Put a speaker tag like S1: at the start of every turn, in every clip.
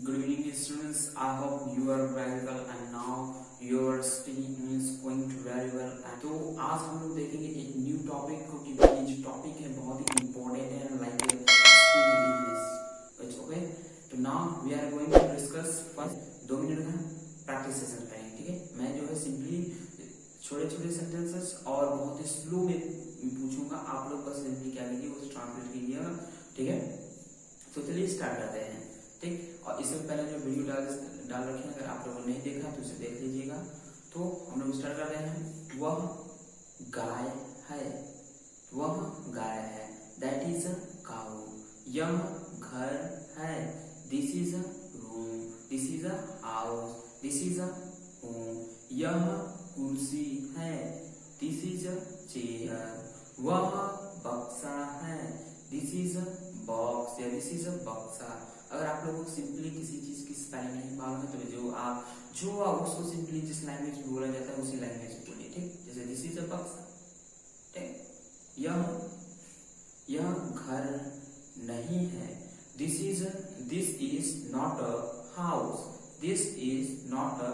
S1: Good evening students, I hope you are very well and now your study is going to very well। तो आज हम लोग देखेंगे एक न्यू टॉपिक को कि ये जो टॉपिक है बहुत ही इम्पोर्टेंट है like speaking English. It's okay. तो now we are going to discuss first 2 minute का प्रैक्टिस सेशन करेंगे, ठीक है। मैं जो है सिंपली छोटे छोटे सेंटेंसेस और बहुत ही स्लो में पूछूंगा, आप लोग बस सिंपली क्या कीजिए उसे ट्रांसलेट कीजिएगा, ठीक है। तो चलिए स्टार्ट करते हैं, ठीक। और इससे पहले जो वीडियो डाल रखे हैं, अगर आप लोगों ने नहीं देखा तो उसे देख लीजिएगा। तो हम लोग स्टार्ट कर रहे हैं। वह गाय है, वह गाय है, दैट इज अ काऊ। यह घर है, this is a room, this is a house, this is a home. यह कुर्सी है, दिस इज अ चेयर। वह बक्सा है, दिस इज अ बॉक्स या दिस इज अ बक्सा। अगर आप लोगों को सिंपली किसी चीज की स्पेलिंग नहीं मालूम है तो जो आप उसको सिंपली जिस लैंग्वेज में बोला जाता है उसी लैंग्वेज में बोलिए, ठीक। जैसे दिस इज अ बक्सा, ठीक। यह घर नहीं है, this is not a house, this is not a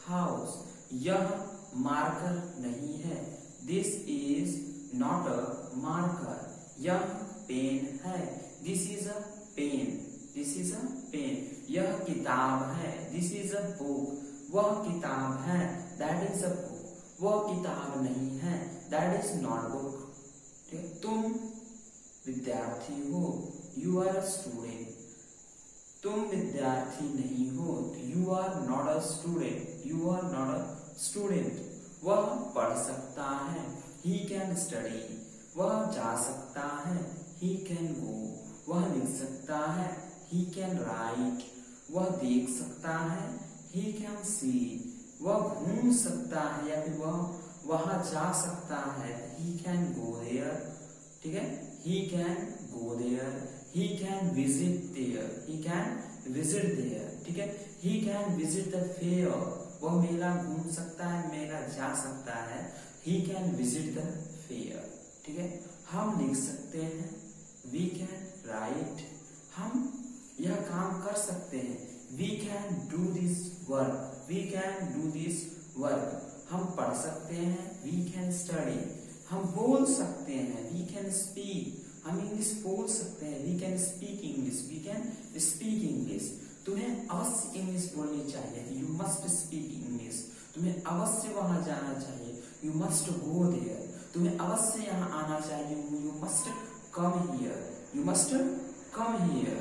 S1: house. यह मार्कर नहीं है, this is not a marker. यह पेन है, this is a pen, this is a pen. यह किताब है, दिस इज अ बुक। वह किताब है, दैट इज अ बुक। वह किताब नहीं है, दैट इज नॉट बुक। तुम विद्यार्थी हो, यू आर अ स्टूडेंट। तुम विद्यार्थी नहीं हो, you are not a student, you are not a student. वह पढ़ सकता है, ही कैन स्टडी। वह जा सकता है, ही कैन गो। वह लिख सकता है, he can write। वह देख सकता है, he can see। वह घूम सकता है या फिर वह वहां जा सकता है, he can go there, ठीक है। he can go there, he can visit there, he can visit there, ठीक है। he can visit the fair। वह मेला घूम सकता है, मेला जा सकता है, he can visit the fair, ठीक है। हम लिख सकते हैं, we can write। हम यह काम कर सकते हैं, we can do this work, we can do this work। हम पढ़ सकते हैं, we can study। हम बोल सकते हैं, we can speak। हम इंग्लिश बोल सकते हैं, we can speak English, we can speak English। तुम्हें अवश्य इंग्लिश बोलनी चाहिए, you must speak English। तुम्हें अवश्य वहां जाना चाहिए, you must go there। तुम्हें अवश्य यहाँ आना चाहिए, you must come here, you must come here।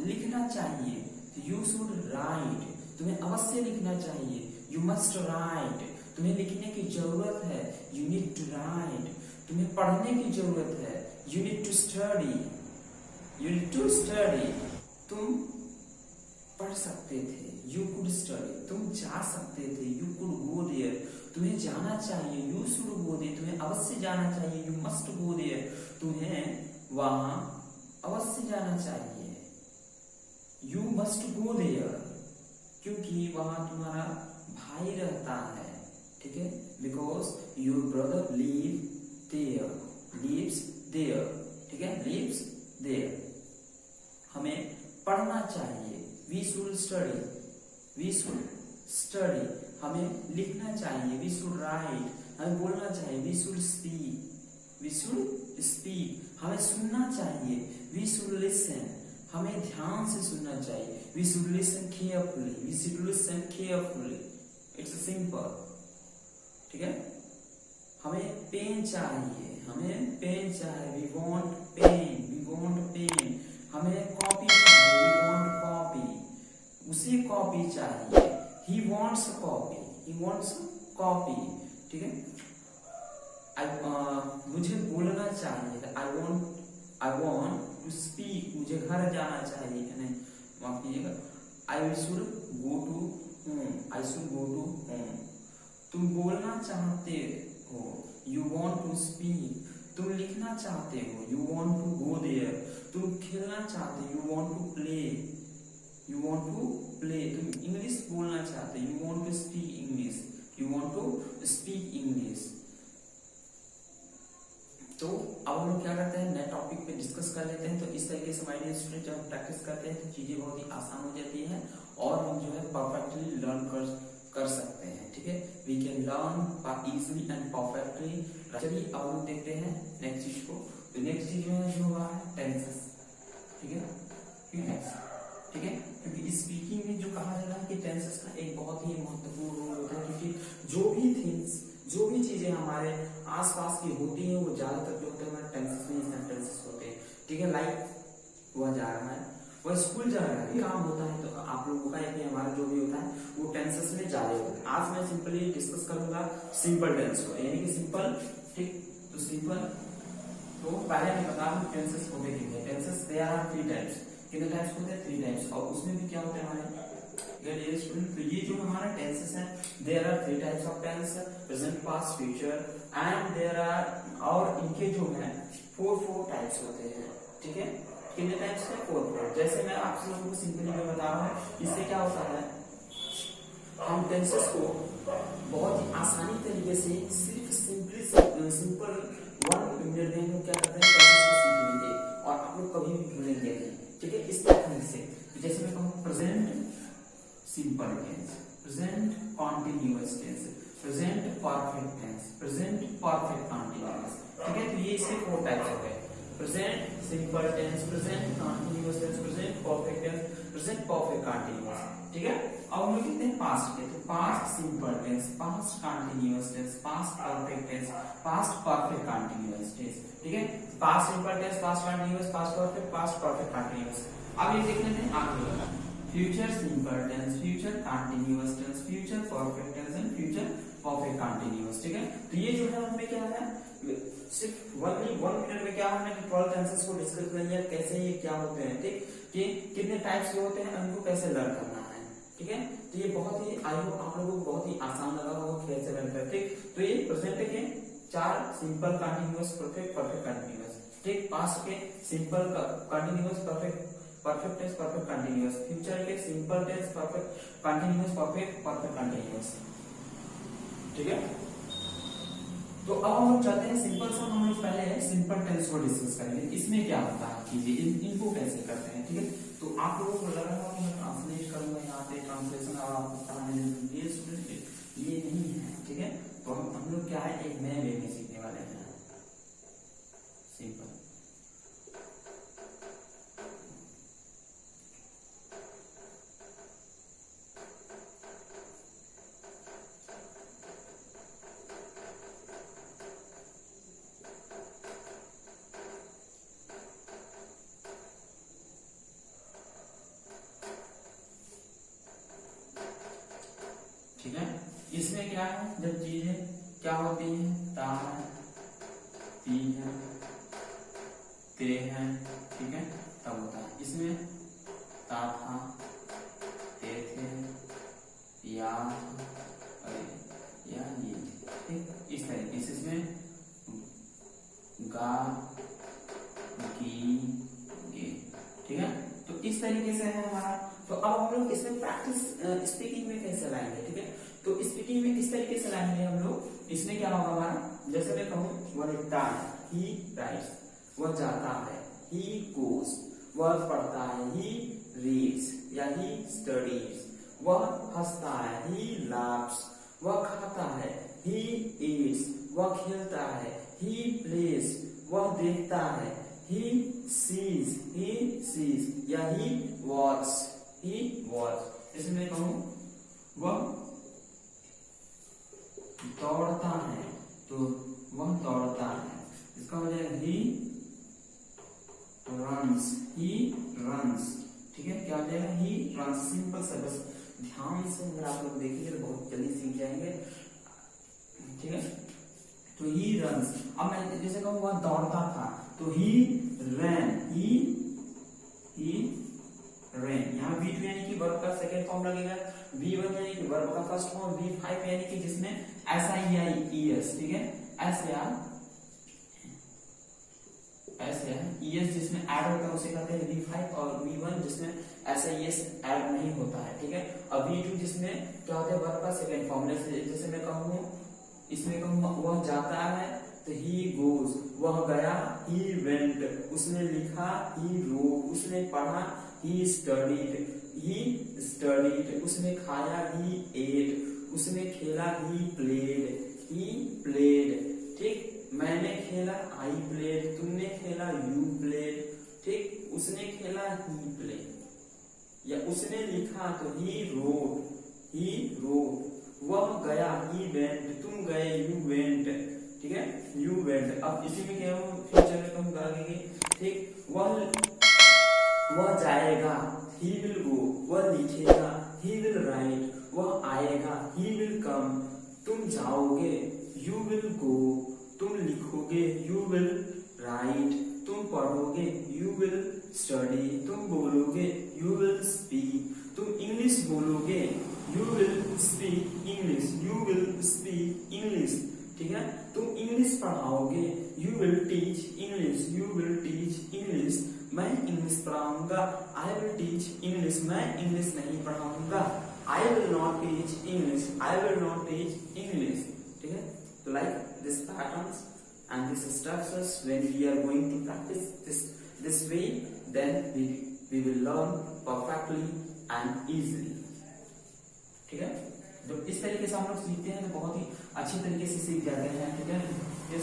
S1: लिखना चाहिए, you should write। तुम्हें अवश्य लिखना चाहिए, you must write। तुम्हें लिखने की जरूरत है, you need to write। तुम्हें पढ़ने की जरूरत है, you need to study, you need to study। तुम पढ़ सकते थे, you could study। तुम जा सकते थे, you could go there। तुम्हें जाना चाहिए, you should go there। तुम्हें अवश्य जाना चाहिए, you must go there। तुम्हें वहां अवश्य जाना चाहिए, You must go there। क्योंकि वहां तुम्हारा भाई रहता है, ठीक है। Because your brother lives there, ठीक है, lives there। हमें पढ़ना चाहिए, we should study, we should study। हमें लिखना चाहिए, we should write। हमें बोलना चाहिए, we should speak, we should speak। हमें सुनना चाहिए, we should listen। हमें ध्यान से सुनना चाहिए, we should listen carefully, we should listen carefully। It's simple, ठीक है। हमें पेन चाहिए, हमें पेन चाहिए, we want pen, we want pen। हमें कॉपी चाहिए, we want copy। उसे कॉपी चाहिए, he wants copy, he wants copy, ठीक है। मुझे बोलना चाहिए, I want to speak। मुझे घर जाना चाहिए, नहीं माफ कीजिएगा, I should go to home, I should go to home। तुम बोलना चाहते हो, you want to speak। तुम लिखना चाहते हो, you want to go there। तुम खेलना चाहते हो, you want to play, you want to play। तुम इंग्लिश बोलना चाहते हो, you want to speak English, you want to speak English। तो अब हम लोग क्या करते हैं, नए टॉपिक पे डिस्कस कर लेते हैं। तो इस तरीके से माय डियर स्टूडेंट जब हम प्रैक्टिस करते हैं तो चीजें बहुत ही आसान हो जाती है और हम जो है परफेक्टली लर्न कर सकते हैं। ठीक है, we can learn easily and perfectly. चलिए अब हम देखते हैं नेक्स्ट चीज को। तो नेक्स्ट चीज जो हुआ है टेंसेस। ठीक है, ठीक है, क्योंकि स्पीकिंग में जो कहा जा रहा है कि टेंसेस का एक बहुत ही महत्वपूर्ण रोल होता है, क्योंकि जो भी थिंग्स, जो भी चीजें हमारे आसपास की होती हैं वो ज्यादातर जो होते हैं हमारे टेंसेस में सेंटेंसेस होते हैं। ठीक है, लाइक वह जा रहा है, वह स्कूल जा रहा है, काम होता है, तो आप लोगों का है कि हमारा जो भी होता है वो टेंसेस में ज्यादा होता है। आज मैं सिंपली डिस्कस करूंगा सिंपल टेंस को, यानी कि सिंपल। ठीक, तो सिंपल, तो पहले मैं बता दूं टेंसेस होते कितने। Tenses there are 3 types. कितने टाइप्स होते हैं? 3 टाइप्स। और उसमें भी क्या होते हैं हमारे डियर स्टूडेंट, तो ये जो हमारा टेंसेस है, there are 3 types of tense, present, past, future, and there are, और इनके जो है 4 टाइप्स होते हैं। ठीक है, कितने टाइप्स है? 4। जैसे मैं आप लोगों को सिंपली में बता रहा हूँ, इससे क्या होता है, हम टेंसेस को बहुत ही आसानी तरीके से सिर्फ सिंपल 1 मिनट में हम क्या करते हैं, टेंसेस को सीख लेंगे और आप लोग कभी भी भूलेंगे नहीं। ठीक है, इस टेक्निक से। जैसे मैं कहूँ present simple tense, present continuous tense, present perfect tense, present perfect continuous. ठीक है, तो ये इसके 4 टाइप्स हो गए। Present simple tense, present continuous tense, present perfect tense, present perfect continuous. ठीक है, अब हम लोग कहते हैं पास्ट के। तो past simple tense, past continuous tense, past perfect tense, past perfect continuous tense. ठीक है, past simple tense, past continuous, past perfect, past perfect continuous. अब ये देख लेते हैं आगे, future simple tense, future continuous tense, future perfect tense and future perfect continuous. ठीक है, तो ये जो है हमें क्या है, सिर्फ 1 मिनट में क्या हमने 12 टेंसेस को डिस्कस कर लिया, कैसे ये क्या होते हैं। ठीक, कि कितने टाइप्स के होते हैं, उनको कैसे लर्न करना है। ठीक है, तो ये बहुत ही आई होप आप लोगों को बहुत ही आसान लगा होगा कैसे लर्न करते। तो ये प्रेजेंट के 4 simple continuous perfect perfect continuous. ठीक, पास्ट के simple continuous perfect perfect tense perfect continuous, future के simple tense perfect continuous perfect perfect continuous. ठीक है, तो अब हम लोग चलते हैं सिंपल सा। हम लोग पहले सिंपल टेंस को डिस्कस करेंगे, इसमें क्या होता है चीजें, इनको कैसे करते हैं। ठीक है, तो आप लोगों को लग रहा है मैं ट्रांसलेट करूंगा यहाँ पे, ट्रांसलेशन और आपको पढ़ाने ये स्टूडेंट ये नहीं है। ठीक है, तो हम लोग क्या है एक नए वे में सीखने वाले हैं सिंपल। ठीक है, इसमें क्या है, जब चीजें क्या होती हैं, ता है, ती है, ते है। ठीक है, तब होता है इसमें ता था, ते थे, या ये। ठीक, इस तरीके से इसमें गा, गी, गे। ठीक है, तो इस तरीके से है हमारा। तो अब हम लोग इसमें प्रैक्टिस स्पीकिंग में कैसे लाएंगे। ठीक है, तो स्पीकिंग में किस तरीके से लाएंगे हम लोग, इसमें क्या होगा हमारा, जैसे मैं कहूँ वह लिखता है, ही राइट्स, वह जाता है, ही गोस, वह पढ़ता है, ही रीड्स या ही स्टडीज, वह हंसता है, ही लाफ्स, वह खाता है, ही ईट्स, वह खेलता है, ही प्लेज, वह देखता है, he sees या he watch। इसमें कहूं वह दौड़ता है, तो वह दौड़ता है, इसका हो जाएगा he runs। ठीक है, क्या हो जाएगा he runs। सिंपल सा, बस ध्यान से अगर आप लोग देखेंगे तो बहुत जल्दी सीख जाएंगे। ठीक है, तो he runs। अब मैं जैसे कहूँ वह दौड़ता था, तो he ran। यहाँ V2 यानी कि वर्ब का सेकंड फॉर्म लगेगा, V1 यानी कि वर्ब का फर्स्ट फॉर्म, V5 यानी कि जिसमें SIES। ठीक है, SIES जिसमें ऐड होता है उसे कहते हैं V5, और V1 जिसमें SIES ऐड नहीं होता है। ठीक है, और V2 जिसमें क्या होता है वर्ब का सेकंड फॉर्म। जैसे मैं कहूँ, इसमें कहूँ वह जाता है, तो ही गोज वह गया, ही वेंट उसने लिखा, ही रोड उसने पढ़ा, ही स्टडीड उसने खाया, ही एट उसने खेला, ही प्लेड। ठीक, मैंने खेला, आई प्लेड, तुमने खेला, यू प्लेड। ठीक, उसने खेला, ही प्लेड, या उसने लिखा तो ही रोड, वह गया, ही वेंट, तुम गए, यू वेंट। ठीक है, यू वेंट। अब इसी में क्या हो, फ्यूचर में कहूंगा आगे। ठीक, वह जाएगा, ही विल गो, वह लिखेगा, ही विल राइट, वह आएगा, ही विल कम, तुम जाओगे, यू विल गो, तुम लिखोगे, यू विल राइट, तुम पढ़ोगे, यू विल स्टडी, तुम बोलोगे, यू विल स्पीक, तुम इंग्लिश बोलोगे, यू विल स्पीक इंग्लिश। ठीक है, तुम इंग्लिश पढ़ाओगे, यू विल टीच इंग्लिश। मैं इंग्लिश पढ़ाऊंगा, आई विल टीच इंग्लिश, मैं इंग्लिश नहीं पढ़ाऊंगा, I will not teach English. ठीक है, तो like this patterns and these structures, when we are going to practice this way, then we will learn perfectly and easily. ठीक है, जब इस तरीके से हम लोग सीखते हैं तो बहुत ही अच्छी तरीके से सीख जाते हैं। ठीक है,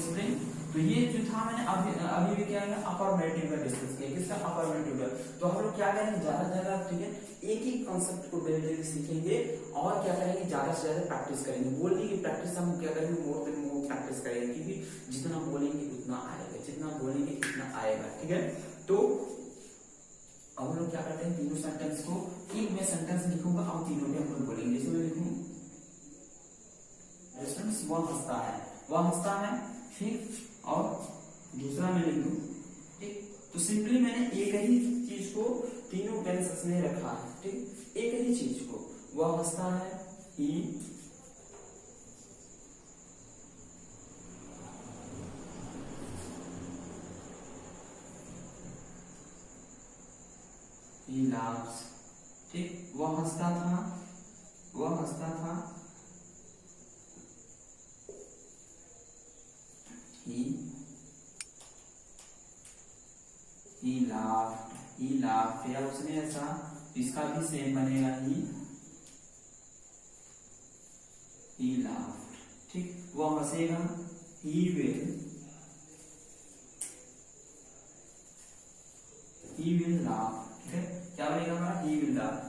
S1: स्प्रिंग। तो ये जो था मैंने अभी भी क्या है, अफर्मेटिव का डिस्कस किया। किसका? अफर्मेटिव का। तो हम लोग क्या करेंगे, ज्यादा ठीक है, एक ही कॉन्सेप्ट को डेली सीखेंगे और क्या करेंगे, ज्यादा से ज्यादा प्रैक्टिस करेंगे। बोलने की प्रैक्टिस हम क्या करेंगे, मोर देन मोर प्रैक्टिस करेंगे, क्योंकि जितना बोलेंगे उतना आएगा, जितना बोलेंगे उतना आएगा। ठीक है, तो अब हम लोग क्या करते हैं, तीनों सेंटेंस को, एक मैं सेंटेंस लिखूंगा और तीनों में हम लोग बोलेंगे। जैसे मैं लिखूं, वह हंसता है, ठीक, और दूसरा मैं लिख दूं। ठीक, तो सिंपली मैंने एक ही चीज को तीनों टेंसेस में रखा है। ठीक, एक ही चीज को, वह हंसता है, ही laughs। ठीक, वह हंसता था, he laughed, या उसने ऐसा, इसका भी सेम बनेगा, he laughed। ठीक, वह हंसेगा, he will laugh। ठीक है, क्या बनेगा हमारा, he will laugh,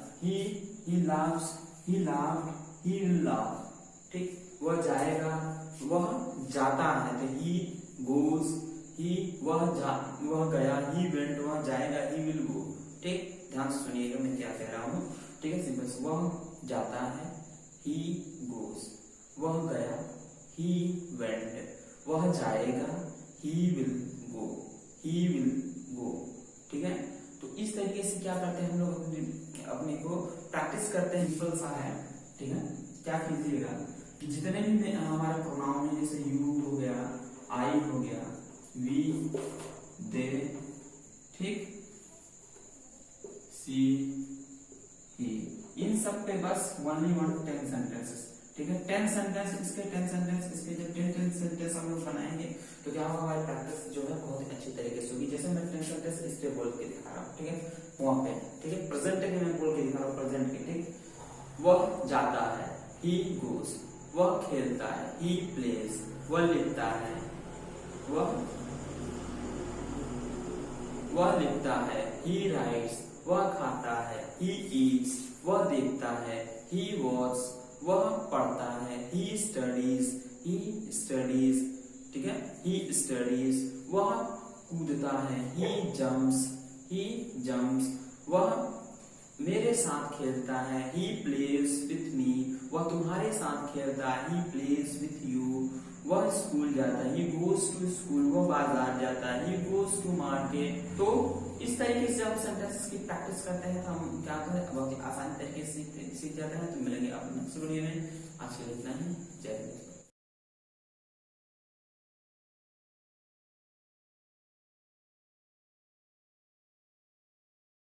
S1: he laughs, he laughed, he will laugh। ठीक, वह जाएगा, वह जाता है, तो he goes, वह गया, he went, वह जाएगा, he will go। ठीक, ध्यान से सुनिएगा मैं क्या कह रहा हूँ। ठीक है, सिंपल से, वह जाता है, he goes, वह गया, he went, वह जाएगा, he will go। ठीक है, तो इस तरीके से क्या करते हैं हम लोग, अपने को प्रैक्टिस करते हैं। सिंपल सा है। ठीक है, क्या कीजिएगा कि जितने भी हमारे प्रोनाउन है, जैसे यू हो गया, आई हो गया, वी, दे, ठीक, सी, ही, इन सब पे बस ओनली 10 सेंटेंसेस। ठीक है, 10 सेंटेंस इसके, 10 सेंटेंस इसके, जब 10 सेंटेंस हम लोग बनाएंगे तो क्या होगा, हमारी प्रैक्टिस जो है बहुत ही अच्छी तरीके से होगी। जैसे मैं 10 सेंटेंस इस पे बोल के दिखा रहा हूँ। ठीक है, वहां पे, ठीक है, प्रेजेंट के मैं बोल के दिखा रहा हूँ, प्रेजेंट के। ठीक, वह जाता है, he goes, वह खेलता है, he plays, वह लिखता है, वह लिखता है, he writes, वह खाता है, he eats, वह देखता है, he watches, वह पढ़ता है, he studies, ठीक है, he studies, वह कूदता है, he jumps, वह मेरे साथ खेलता है, he plays with me, वह तुम्हारे साथ खेलता है, he plays with you, वह स्कूल जाता है, he goes to school, वह बाजार जाता है, he goes to market। तो इस तरीके से हम सेंटेंसेस की प्रैक्टिस करते हैं तो हम क्या करते हैं, बहुत ही आसान तरीके से सीख जाते हैं। तो मिलेंगे आप नेक्स्ट वीडियो में। आज के लिए इतना ही। जय हिंद।